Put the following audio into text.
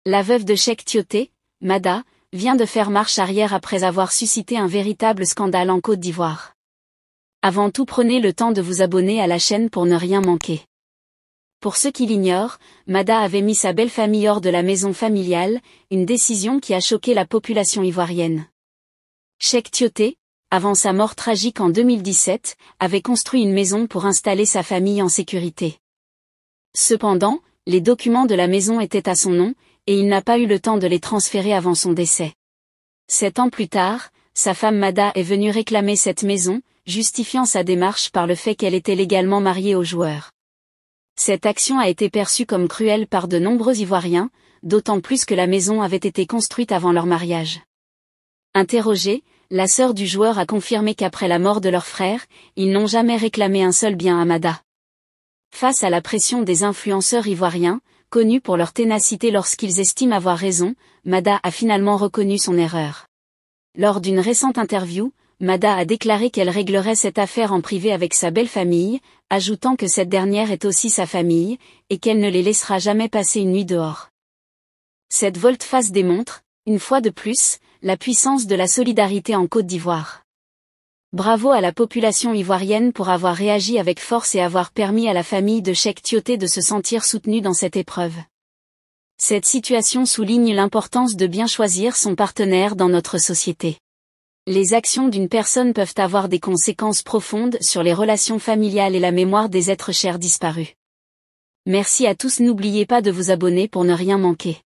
La veuve de Cheikh Tioté, Mada, vient de faire marche arrière après avoir suscité un véritable scandale en Côte d'Ivoire. Avant tout, prenez le temps de vous abonner à la chaîne pour ne rien manquer. Pour ceux qui l'ignorent, Mada avait mis sa belle famille hors de la maison familiale, une décision qui a choqué la population ivoirienne. Cheikh Tioté, avant sa mort tragique en 2017, avait construit une maison pour installer sa famille en sécurité. Cependant, les documents de la maison étaient à son nom, et il n'a pas eu le temps de les transférer avant son décès. 7 ans plus tard, sa femme Mada est venue réclamer cette maison, justifiant sa démarche par le fait qu'elle était légalement mariée au joueur. Cette action a été perçue comme cruelle par de nombreux Ivoiriens, d'autant plus que la maison avait été construite avant leur mariage. Interrogée, la sœur du joueur a confirmé qu'après la mort de leur frère, ils n'ont jamais réclamé un seul bien à Mada. Face à la pression des influenceurs ivoiriens, connus pour leur ténacité lorsqu'ils estiment avoir raison, Mada a finalement reconnu son erreur. Lors d'une récente interview, Mada a déclaré qu'elle réglerait cette affaire en privé avec sa belle famille, ajoutant que cette dernière est aussi sa famille, et qu'elle ne les laissera jamais passer une nuit dehors. Cette volte-face démontre, une fois de plus, la puissance de la solidarité en Côte d'Ivoire. Bravo à la population ivoirienne pour avoir réagi avec force et avoir permis à la famille de Cheikh Tioté de se sentir soutenue dans cette épreuve. Cette situation souligne l'importance de bien choisir son partenaire dans notre société. Les actions d'une personne peuvent avoir des conséquences profondes sur les relations familiales et la mémoire des êtres chers disparus. Merci à tous, n'oubliez pas de vous abonner pour ne rien manquer.